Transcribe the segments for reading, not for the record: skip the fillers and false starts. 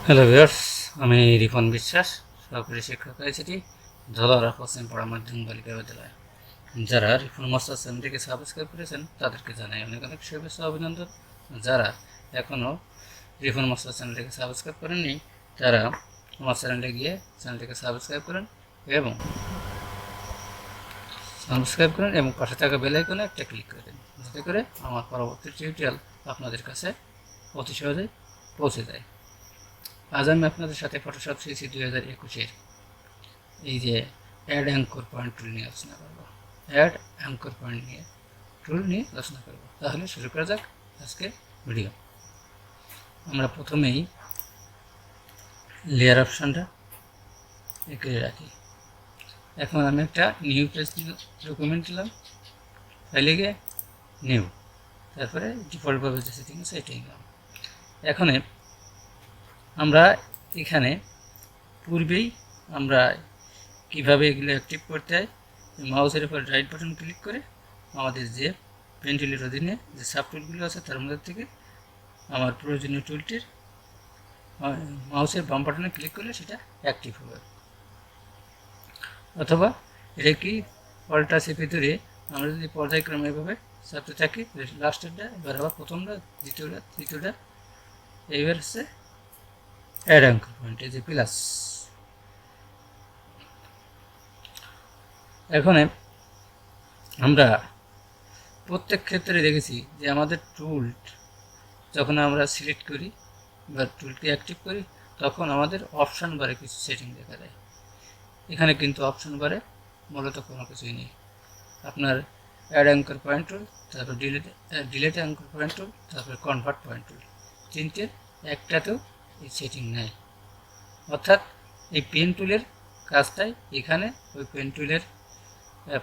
Hello viewers, আমি রিপন বিশ্বাস, সহকারী শিক্ষক আইসিটি ধলারা পশ্চিম পাড়া মাধ্যমিক বালিকা বিদ্যালয়। যারা রিপন মাস্টার চ্যানেলটিকে সাবস্ক্রাইব করেছেন তাদেরকে জানাই অনেক অনেক শুভেচ্ছা অভিনন্দন। যারা এখনও রিপন মাস্টার চ্যানেলটিকে সাবস্ক্রাইব করেননি তারা আমার চ্যানেলে গিয়ে চ্যানেলটিকে সাবস্ক্রাইব করেন এবং পাশে থাকা বেল আইকনে একটা ক্লিক করে দিন, যাতে করে আমার পরবর্তী টিউটোরিয়াল আপনাদের কাছে অতি সহজেই পৌঁছে যায়। আজ আমি আপনাদের সাথে ফটোশপ সিসি 2021-এর এই যে অ্যাড অ্যাঙ্কর পয়েন্ট টুল নিয়ে আলোচনা করব। অ্যাড অ্যাঙ্কর পয়েন্ট টুল নিয়ে আলোচনা করব। তাহলে শুরু করা যাক আজকে ভিডিও। আমরা প্রথমেই লেয়ার অপশানটা এঁকে রাখি। এখন আমি একটা নিউ পেজ ডকুমেন্ট দিলাম, ফাইলে গিয়ে নিউ, তারপরে ডিফল্টভাবে যে সেটিং আছে এটাই নিলাম। এখন আমরা এখানে পূর্বেই আমরা কিভাবে এগুলো অ্যাক্টিভ করতে হয়, মাউসের উপর রাইট বাটন ক্লিক করে আমাদের যে পেন টুলের অধীনে যে সাব টুলগুলো আছে তার মধ্যে থেকে আমার প্রয়োজনীয় টুলটির মাউসের বাম বাটনে ক্লিক করলে সেটা অ্যাক্টিভ হবে। অথবা এটা কি পলটা চেপে ধরে আমরা যদি পর্যায়ক্রমে এভাবে চাপতে থাকি, লাস্টেরটা এবার আবার প্রথমটা, দ্বিতীয়টা, তৃতীয়টা, এইবার হচ্ছে অ্যাড অ্যাঙ্কর পয়েন্ট, এই যে প্লাস। এখন আমরা প্রত্যেক ক্ষেত্রে দেখেছি যে আমাদের টুল যখন আমরা সিলেক্ট করি বা টুলকে অ্যাক্টিভ করি তখন আমাদের অপশান বারে কিছু সেটিং দেখা যায়। এখানে কিন্তু অপশান বারে মূলত কোনো কিছুই নেই। আপনার অ্যাড অ্যাঙ্কর পয়েন্ট টুল, তারপর ডিলেট অ্যাঙ্কর পয়েন্ট টুল, তারপর কনভার্ট পয়েন্ট টুল, তিনটের একটাতেও এই সেটিং নেই। অর্থাৎ এই পেন টুলের কাজটাই এখানে ওই পেন টুলের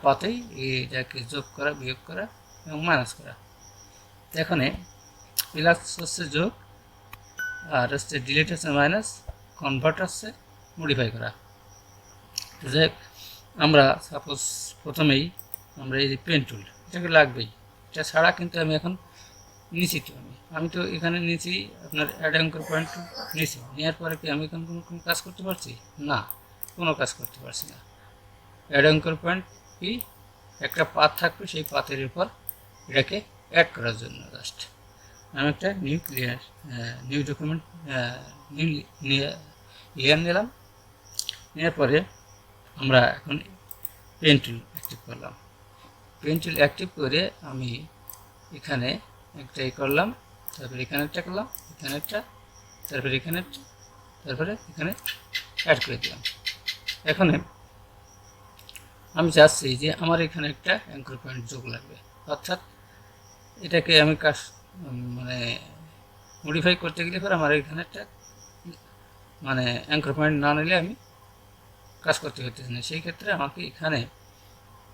পাতেই এটাকে যোগ করা, বিয়োগ করা এবং মাইনাস করা। এখানে প্লাস হচ্ছে যোগ, আর হচ্ছে ডিলিট হচ্ছে মাইনাস, কনভার্ট হচ্ছে মডিফাই করা। যাই আমরা সাপোজ প্রথমেই আমরা এই যে পেন টুল, এটাকে লাগবেই, এটা ছাড়া কিন্তু আমি এখন নিচি তো আমি তো এখানে নিচি আপনার অ্যাড অ্যাঙ্কর পয়েন্ট নিচি, নেওয়ার পরে কি আমি এখন কোনো কাজ করতে পারছি না, কোনো কাজ করতে পারছি না। অ্যাড অ্যাঙ্কর পয়েন্ট কি একটা পাথ থাকবে, সেই পাথের উপর এটাকে অ্যাড করার জন্য জাস্ট আমি একটা নিউ ডকুমেন্ট লেয়ার নিলাম। নেওয়ার পরে আমরা এখন পেন টুল অ্যাক্টিভ করলাম। পেন টুল অ্যাক্টিভ করে আমি এখানে একটাই করলাম, তারপরে এখানে একটা করলাম, এখানে একটা, তারপরে এখানে একটা, তারপরে এখানে অ্যাড করে দিলাম। এখন আমি চাচ্ছি যে আমার এখানে একটা অ্যাঙ্কর পয়েন্ট যোগ লাগবে, অর্থাৎ এটাকে আমি মানে মডিফাই করতে গেলে পরে আমার এখানে একটা অ্যাঙ্কর পয়েন্ট না নিলে আমি কাজ করতে হতেছে না। সেই ক্ষেত্রে আমাকে এখানে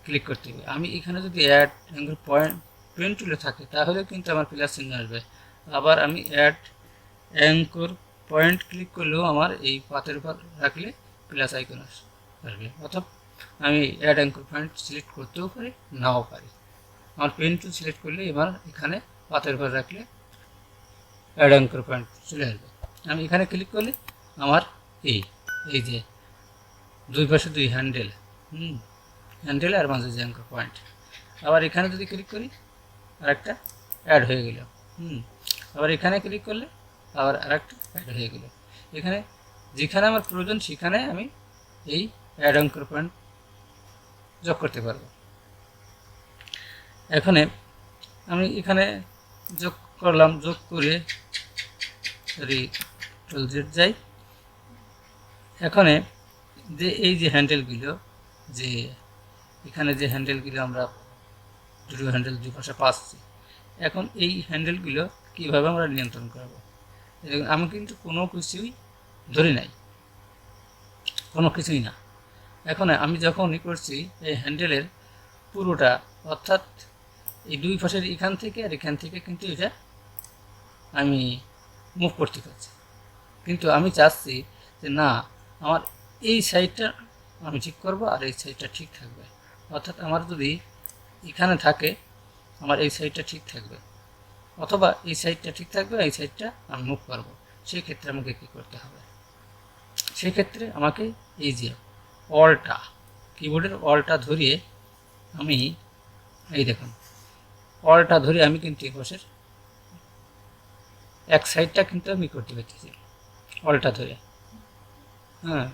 ক্লিক করতে হবে। আমি এখানে যদি অ্যাড অ্যাঙ্কর পয়েন্ট পেন টুলে থাকে তাহলে কিন্তু আমার প্লাস চিহ্ন আসবে। আবার আমি অ্যাড অ্যাঙ্কর পয়েন্ট ক্লিক করলেও আমার এই পাতের উপর রাখলে প্লাস আইকন আসবে। অথবা আমি অ্যাড অ্যাঙ্কর পয়েন্ট সিলেক্ট করতেও পারি, নাও পারি। আমার পেন টুল সিলেক্ট করলে এবার এখানে পাতের উপর রাখলে অ্যাড অ্যাঙ্কর পয়েন্ট চলে আসবে। আমি এখানে ক্লিক করলে আমার এই যে দুই পাশে দুই হ্যান্ডেল আর মাঝে যে অ্যাঙ্কর পয়েন্ট, আবার এখানে যদি ক্লিক করি আরেকটা অ্যাড হয়ে গেল। আবার এখানে ক্লিক করলে আবার আরেকটা অ্যাড হয়ে গেল। এখানে যেখানে আমার প্রয়োজন সেখানে আমি এই অ্যাড অ্যাঙ্কর পয়েন্ট যোগ করতে পারবো। এখানে আমি এখানে যোগ করলাম, যোগ করে যাই। এখানে যে এই যে হ্যান্ডেলগুলো, যে এখানে যে হ্যান্ডেলগুলো আমরা দুটো হ্যান্ডেল দুই পাশে পাচ্ছি, এখন এই হ্যান্ডেলগুলো কীভাবে আমরা নিয়ন্ত্রণ করব? আমি কিন্তু কোনো কিছুই ধরি নাই, কোনো কিছুই না। এখন আমি যখনই করছি এই হ্যান্ডেলের পুরোটা, অর্থাৎ এই দুই পাশের এখান থেকে আর এখান থেকে কিন্তু এটা আমি মুভ করতে পারছি। কিন্তু আমি চাচ্ছি যে না, আমার এই সাইডটা আমি ঠিক করব আর এই সাইডটা ঠিক থাকবে। অর্থাৎ আমার যদি এখানে থাকে আমার এই সাইডটা ঠিক থাকবে, অথবা এই সাইডটা ঠিক থাকবে, এই সাইডটা আমি মুভ করবো। সেই ক্ষেত্রে আমাকে কী করতে হবে? সেক্ষেত্রে আমাকে এই যে অলটা, কিবোর্ডের অলটা ধরিয়ে আমি এই দেখুন অলটা ধরে আমি কিন্তু এই পাশের এক সাইডটা কিন্তু আমি করতে পারতেছি অলটা ধরে। হ্যাঁ,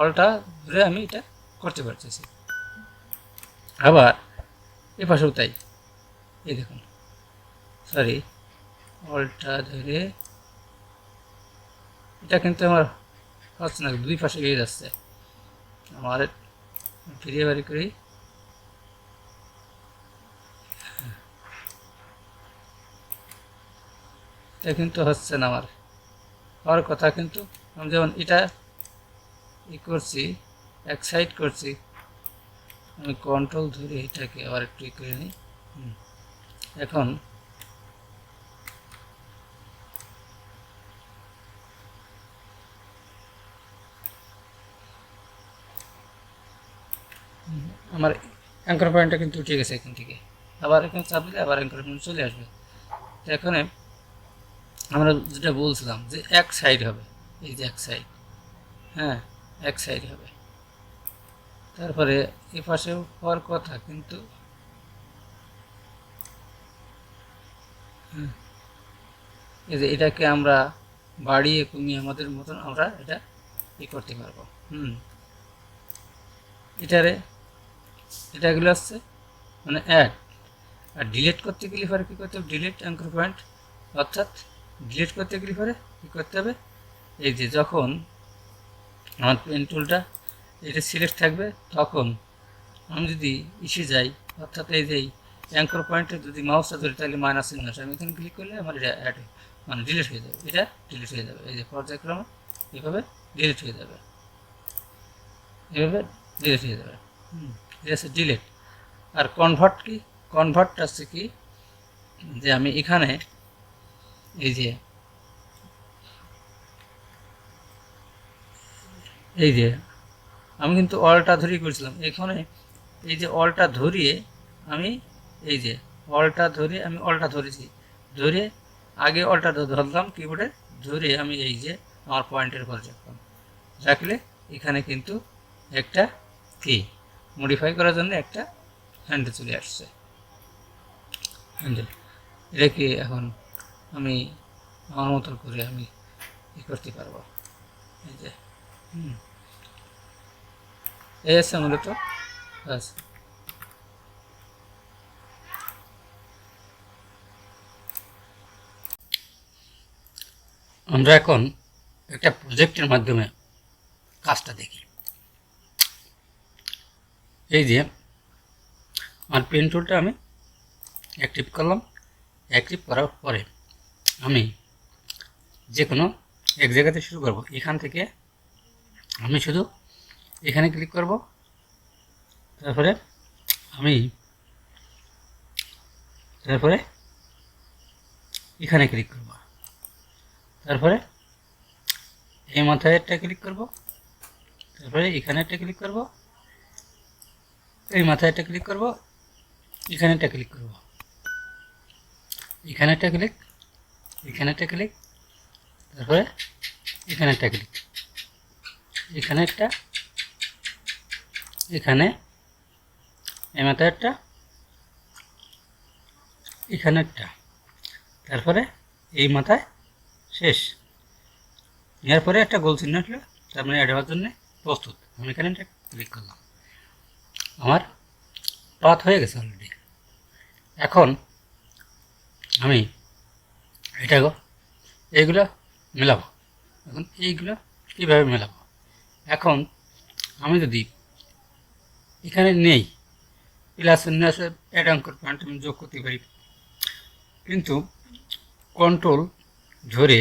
অলটা ধরে আমি এটা করতে পারতেছি। আবার এ পাশেও তাই, এই দেখুন সরি, অলটা ধরে এটা কিন্তু আমার হচ্ছে না, দুই পাশে গিয়ে যাচ্ছে। আমার ফিরিয়ে বাড়ি করি, এটা কিন্তু হচ্ছে না আমার হওয়ার কথা। কিন্তু আমি যেমন এটা করছি, এক সাইড করছি, আমি কন্ট্রোল ধরে এটাকে আবার একটু করে নিই। এখন আমার অ্যাঙ্কর পয়েন্টটা কিন্তু উঠে গেছে এখান থেকে। আবার এখানে চাপ দিলে আবার অ্যাঙ্কর পয়েন্ট চলে আসবে। তো এখানে আমরা যেটা বলছিলাম যে এক সাইড হবে, এই যে এক সাইড, হ্যাঁ এক সাইড হবে। তারপরে এ পাশেও হওয়ার কথা, কিন্তু এই যে এটাকে আমরা বাড়িয়ে কমিয়ে আমাদের মতন আমরা এটা করতে পারবো। এটাগুলো আসছে মানে অ্যাড। আর ডিলিট করতে গেলে পরে কী করতে হবে? ডিলিট অ্যাঙ্কর পয়েন্ট, অর্থাৎ ডিলিট করতে গেলে পরে কী করতে হবে? এই যে যখন আমার পেন টুলটা এটা সিলেক্ট থাকবে, তখন আমি যদি ইসে যাই, অর্থাৎ এই যে অ্যাঙ্কর পয়েন্টে যদি মাউসটা ধরি তাহলে মাইনাস চিহ্ন আসে, আমি এখানে ক্লিক করলে আমার এটা অ্যাড মানে ডিলিট হয়ে যাবে, এটা ডিলিট হয়ে যাবে। এই যে পর্যায়ক্রমে এভাবে ডিলিট হয়ে যাবে, এভাবে ডিলিট হয়ে যাবে। এটা হচ্ছে ডিলিট। আর কনভার্ট কি? কনভার্ট আছে কি, যে আমি এখানে এই যে আমি কিন্তু অলটা ধরেই করেছিলাম, এখানে এই যে অলটা ধরিয়ে আমি এই যে অলটা ধরে আমি অলটা ধরেছি, ধরে আগে অলটা ধরলাম কিবোর্ডে, ধরে আমি এই যে আমার পয়েন্টের উপর রাখলাম, রাখলে এখানে কিন্তু একটা কি মডিফাই করার জন্য একটা হ্যান্ডেল চলে আসছে। হ্যান্ডেল এটা কি এখন আমি আমার মতো করে আমি করতে পারবো। এই যে এই আছে মূলত বাস। আমরা এখন একটা প্রজেক্টের মাধ্যমে কাজটা দেখি। এই যে আমার পেন টুলটা আমি অ্যাক্টিভ করলাম, অ্যাক্টিভ করার পরে আমি যে কোনো এক জায়গাতে শুরু করব। এখান থেকে আমি শুধু এখানে ক্লিক করব, তারপরে এখানে ক্লিক করব, তারপরে এই মাথায় একটা ক্লিক করব, তারপরে এখানে একটা ক্লিক করব, এই মাথায় একটা ক্লিক করব, এখানে একটা ক্লিক করব, এখানে একটা ক্লিক, এখানে একটা ক্লিক, তারপরে এখানে একটা ক্লিক, এখানে একটা, এখানে এই মাথায় একটা, এখানে একটা, তারপরে এই মাথায় শেষ। এরপরে একটা গোল চিহ্ন আসলো, তার মানে অ্যাড হওয়ার জন্য প্রস্তুত। আমি এখানে একটা ক্লিক করলাম, আমার পাথ হয়ে গেছে অলরেডি। এখন আমি এইগুলো মেলাবো। এখন এইগুলো কীভাবে মেলাবো? এখন আমি যদি এখানে নেই, প্লাস অ্যাড অ্যাঙ্কর পয়েন্ট আমি যোগ করতে পারি, কিন্তু কন্ট্রোল ধরে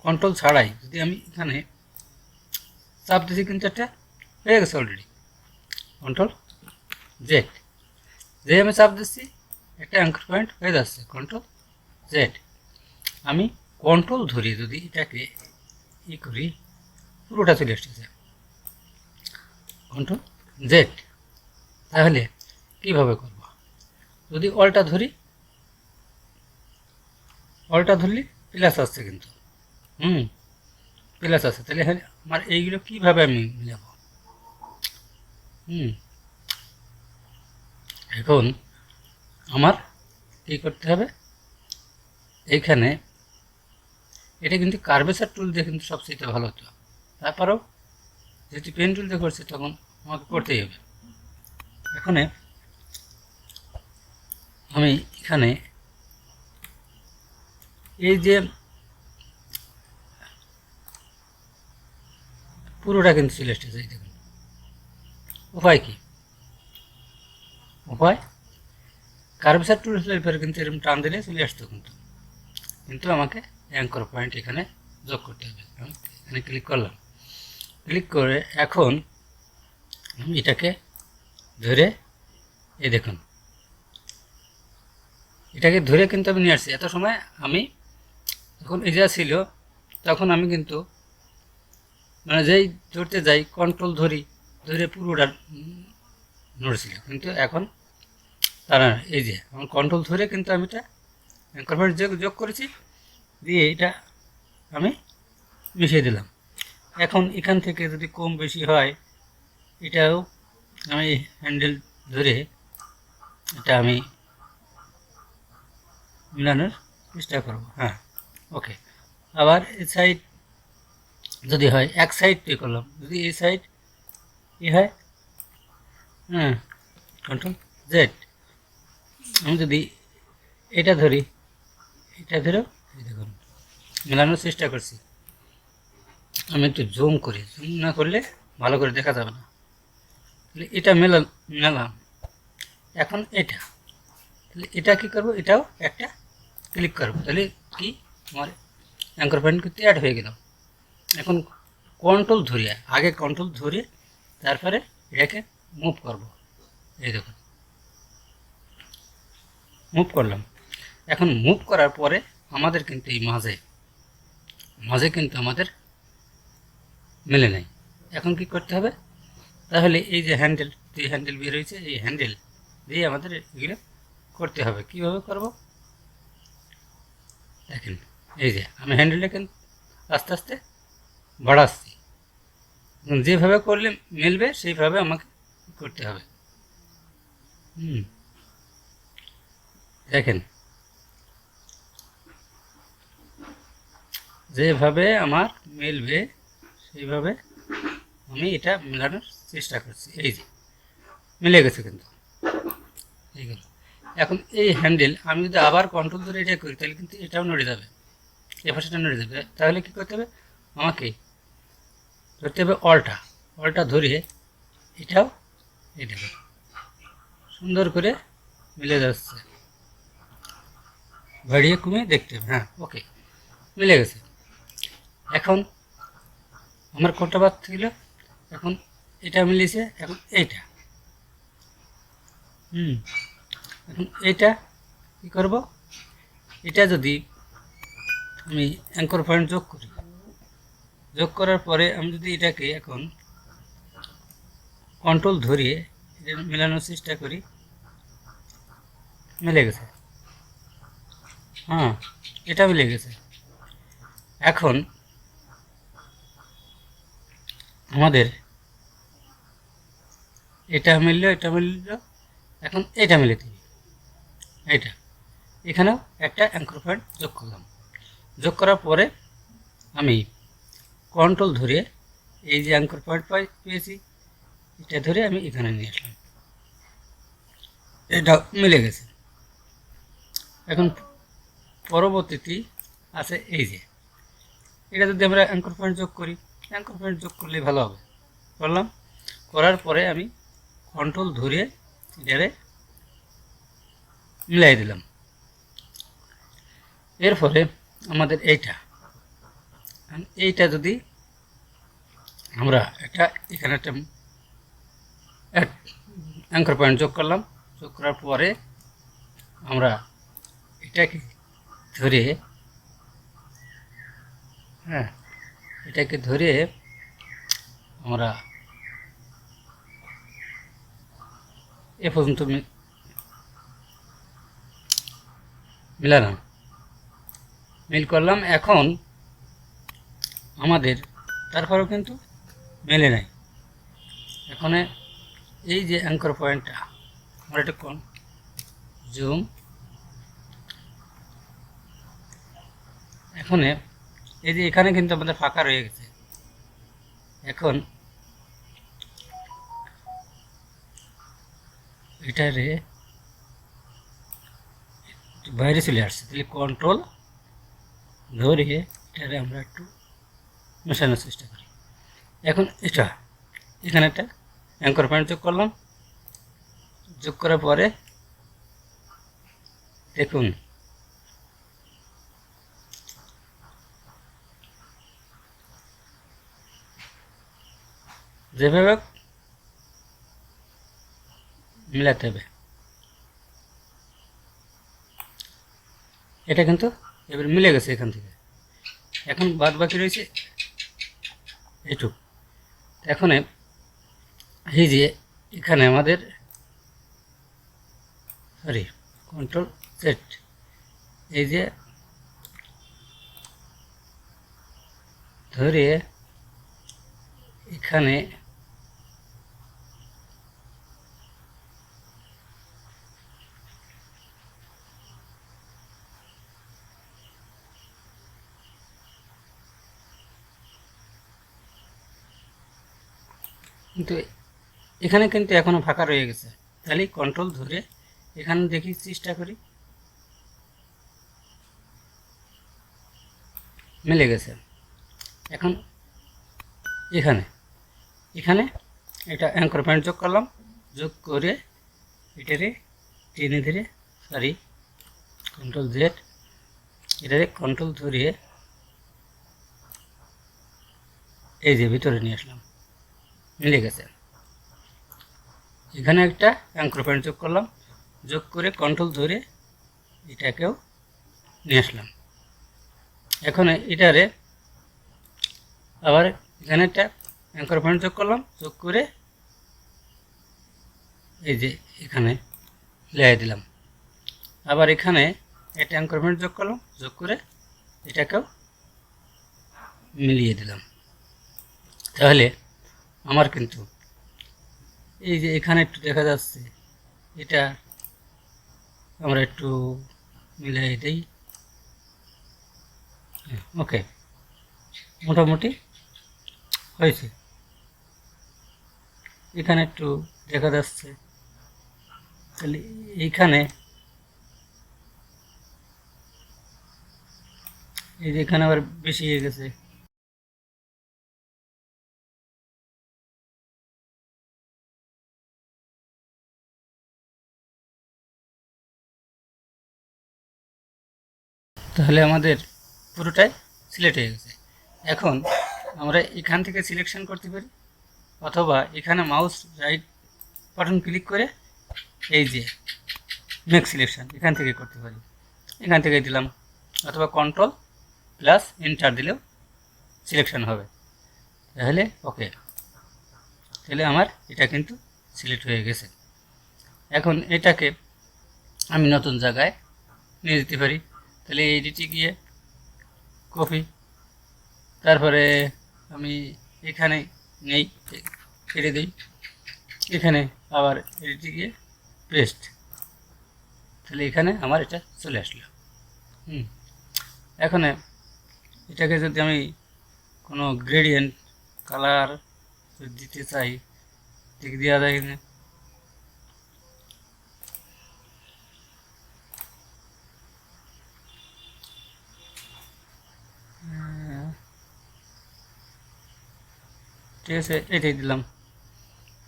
কন্ট্রোল ছাড়াই যদি আমি এখানে চাপ দিচ্ছি, কিন্তু একটা হয়ে গেছে অলরেডি। কন্ট্রোল জেড, যে আমি চাপ দিচ্ছি একটা অ্যাঙ্কর পয়েন্ট হয়ে যাচ্ছে, কন্ট্রোল জেড। আমি কন্ট্রোল ধরে যদি এটাকে করি, পুরোটা চলে এসেছে কন্ট্রোল জেড। তাহলে কীভাবে করব? যদি অলটা ধরি, অলটা ধরলে প্লাস আসছে, কিন্তু হুম, প্লাস আছে, তাহলে এখানে আমার এইগুলো কীভাবে আমি মিলাবো? হুম, এখন আমার কী করতে হবে, এইখানে এটা কিন্তু কার্ভেচার টুল দিয়ে কিন্তু সবচেয়ে ভালো হতো, তারপরেও যেহেতু পেন টুল দিয়ে করছি তখন আমাকে করতেই হবে। এখানে আমি এখানে এই যে পুরোটা কিন্তু চলে এসেছে, এই দেখুন। উপায় কি? উপায় কার্ভেচার টুল হলে এরপরে কিন্তু এরকম টান দিলে চলে আসতো, কিন্তু কিন্তু আমাকে অ্যাঙ্কর পয়েন্ট এখানে যোগ করতে হবে। আমি এখানে ক্লিক করলাম, ক্লিক করে এখন আমি এটাকে ধরে, এই দেখুন এটাকে ধরে কিন্তু আমি নিয়ে আসছি। এত সময় আমি যখন এই যা ছিল তখন আমি কিন্তু মানে যেই ধরতে যাই কন্ট্রোল ধরি, ধরে পুরোটা নড়ছিল, কিন্তু এখন তারা এই যে আমার কন্ট্রোল ধরে কিন্তু আমি এটা অ্যাঙ্কর পয়েন্ট যোগ করেছি, দিয়ে এটা আমি মিশিয়ে দিলাম। এখন এখান থেকে যদি কম বেশি হয় এটাও আমি হ্যান্ডেল ধরে এটা আমি মিলানোর চেষ্টা করব। হ্যাঁ, ওকে। আবার এই সাইড যদি হয়, এক সাইড তৈরি করলাম, যদি এই সাইড ই হয়, হ্যাঁ, কন্ট্রোল জেড। আমি যদি এটা ধরি, এটা ধরেও এই দেখুন মেলানোর চেষ্টা করছি। আমি একটু জুম করি, জুম না করলে ভালো করে দেখা যাবে না। তাহলে এটা মেলাম। এখন এটা, তাহলে এটা কী করবো, এটাও একটা ক্লিক করবো, তাহলে কি আমার অ্যাঙ্কর পয়েন্ট করতে অ্যাড হয়ে গেল। এখন কন্ট্রোল ধরিয়ে, আগে কন্ট্রোল ধরে তারপরে এটাকে মুভ করব। এই দেখুন মুভ করলাম। এখন মুভ করার পরে আমাদের কিন্তু এই মাঝে মাঝে কিন্তু আমাদের মেলে নেই। এখন কি করতে হবে, তাহলে এই যে হ্যান্ডেল বের হয়েছে, এই হ্যান্ডেল দিয়ে আমাদের এগুলো করতে হবে। কীভাবে করব দেখেন, এই যে আমি হ্যান্ডেলটাকে আস্তে আস্তে বাড়াচ্ছি, যেভাবে করলে মিলবে সেইভাবে আমাকে করতে হবে। দেখেন যেভাবে আমার মিলবে সেইভাবে আমি এটা মেলানোর চেষ্টা করছি। এই যে মিলে গেছে কিন্তু এইগুলো। এখন এই হ্যান্ডেল আমি যদি আবার কন্ট্রোল ধরে এটা করি তাহলে কিন্তু এটাও নড়ে যাবে, এ পাশেটা নড়ে যাবে। তাহলে কী করতে হবে, আমাকে ধরতে হবে অলটা ধরিয়ে এটাও এই দেখো সুন্দর করে মিলে যাচ্ছে, বাড়িয়ে কমিয়ে দেখতে হবে। হ্যাঁ, ওকে, মিলে গেছে। এখন আমার কোনটা বাদ ছিল, এখন এটা মিলেছে, এখন এইটা এখন এইটা কী করব, এটা যদি আমি অ্যাঙ্কর পয়েন্ট যোগ করার পরে আমি যদি এটাকে এখন কন্ট্রোল ধরিয়ে এটা মেলানোর চেষ্টা করি, মিলে গেছে। হ্যাঁ, এটা মিলে গেছে। এখন আমাদের এটা মিলল, এখন এটা মিলে দিই, এটা এখানেও একটা অ্যাঙ্কর পয়েন্ট যোগ করলাম। যোগ করার পরে আমি কন্ট্রোল ধরে এই যে অ্যাঙ্কর পয়েন্ট পেয়েছি এটা ধরে আমি এখানে নিয়ে আসলাম, এটা মিলে গেছে। এখন পরবর্তীটি আছে এই যে এটা যদি আমরা অ্যাঙ্কর পয়েন্ট যোগ করি, অ্যাঙ্কর পয়েন্ট যোগ করলে ভালো হবে। করলাম, করার পরে আমি কন্ট্রোল ধরে এটারে মিলাই দিলাম। এরপরে আমাদের এইটা যদি আমরা এখানে একটা অ্যাঙ্কর পয়েন্ট যোগ করলাম, যোগ করার পরে আমরা এটাকে ধরে, হ্যাঁ, এটাকে ধরে আমরা এ পর্যন্ত মিলালাম, মিল করলাম। এখন আমাদের তারপরেও কিন্তু মেলে নাই। এখন এই যে অ্যাঙ্কর পয়েন্টটা আমরা একটু কোন জুম, এখন এই যে এখানে কিন্তু আমাদের ফাঁকা রয়ে গেছে। এখন এটারে বাইরে চলে আসছে, তাহলে কন্ট্রোল ধরে এটারে আমরা একটু মেশানোর চেষ্টা করি। এখন এখানে একটা অ্যাঙ্কর পয়েন্ট যোগ করলাম, যোগ করার পরে দেখুন যেভাবে মিলাতে হবে, এটা কিন্তু এবার মিলে গেছে এখান থেকে। এখন বাদ বাকি রয়েছে এইটুকু। এখন এই যে এখানে আমাদের কন্ট্রোল সেট, এই যে ধরে এখানে কিন্তু এখনো ফাঁকা রয়ে গেছে, তাহলে কন্ট্রোল ধরে এখানে দেখি চেষ্টা করি, মিলে গেছে। এখন এখানে এটা অ্যাঙ্কর পয়েন্ট যোগ করলাম, যোগ করে এটারে টেনে ধরে কন্ট্রোল জেড, এটারে কন্ট্রোল ধরিয়ে এই যে ভিতরে নিয়ে আসলাম, মিলে গেছে। এখানে একটা অ্যাঙ্কর পয়েন্ট যোগ করলাম, যোগ করে কন্ট্রোল ধরে এটাকেও নিয়ে আসলাম। এখন এটারে আবার এখানে একটা অ্যাঙ্কর পয়েন্ট যোগ করলাম, যোগ করে এই যে এখানে লেয়ার দিলাম। আবার এখানে একটা অ্যাঙ্কর পয়েন্ট যোগ করলাম, যোগ করে এটাকেও মিলিয়ে দিলাম। তাহলে আমার কিন্তু এই যে এখানে একটু দেখা যাচ্ছে, এটা আমরা একটু মিলাই দিই। ওকে, মোটামুটি হয়েছে। এখানে একটু দেখা যাচ্ছে, তাহলে এইখানে এই যে এখানে আবার বেশি হয়ে গেছে। তাহলে আমাদের পুরোটাই সিলেক্ট হয়ে গেছে। এখন আমরা এখান থেকে সিলেকশন করতে পারি, অথবা এখানে মাউস রাইট বাটন ক্লিক করে এই যে মেক সিলেকশন এখান থেকে করতে পারি, এখান থেকে দিলাম, অথবা কন্ট্রোল প্লাস এন্টার দিলেও সিলেকশন হবে। তাহলে ওকে, তাহলে আমার এটা কিন্তু সিলেক্ট হয়ে গেছে। এখন এটাকে আমি নতুন জায়গায় নিয়ে যেতে পারি। তাহলে এইদিকে গিয়ে কপি, তারপরে আমি এখানে নেই, কেটে দিই, এখানে আবার এদিকে গিয়ে পেস্ট, তাহলে এখানে আমার এটা চলে আসলো। এখন এটাকে যদি আমি কোনো গ্রেডিয়েন্ট কালার দিতে চাই, ঠিক দেওয়া যায় না। ঠিক আছে, এটাই দিলাম।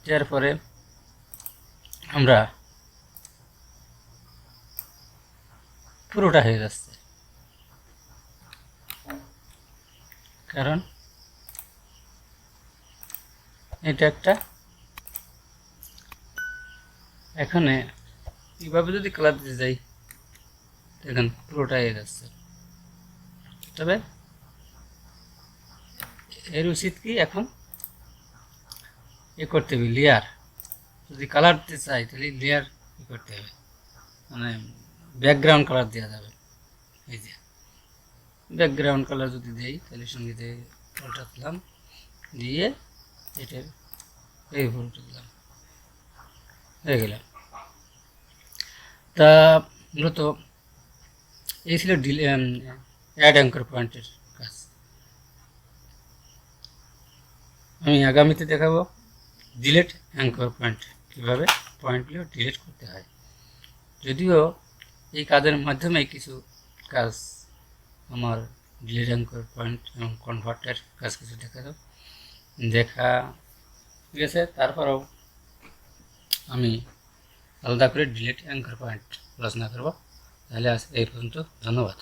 দেওয়ার পরে আমরা পুরোটা হয়ে যাচ্ছে, কারণ এটা একটা এখানে এইভাবে যদি কালার দিতে যাই, দেখেন পুরোটা হয়ে যাচ্ছে। তবে এর উচিত কি, এখন করতে হবে লেয়ার, যদি কালার দিতে চাই তাহলে লেয়ার করতে হবে, মানে ব্যাকগ্রাউন্ড কালার দেওয়া যাবে। এই যে ব্যাকগ্রাউন্ড কালার যদি দেই, তাহলে সঙ্গীতে উল্টাতলাম, দিয়ে এটার এই ভুলটা দিলাম, হয়ে গেল। তা মূলত এই ছিল অ্যাড অ্যাঙ্কর পয়েন্টের কাজ। আমি আগামীতে দেখাবো ডিলেট অ্যাঙ্কর পয়েন্ট, কীভাবে পয়েন্টগুলো ডিলিট করতে হয়। যদিও এই কাজের মাধ্যমে কিছু কাজ আমার ডিলেট অ্যাঙ্কর পয়েন্ট এবং কনভার্টের কাজ কিছু দেখা গেছে, তারপরেও আমি আলাদা করে ডিলেট অ্যাঙ্কর পয়েন্ট আলোচনা করব। তাহলে আজ এই পর্যন্ত, ধন্যবাদ।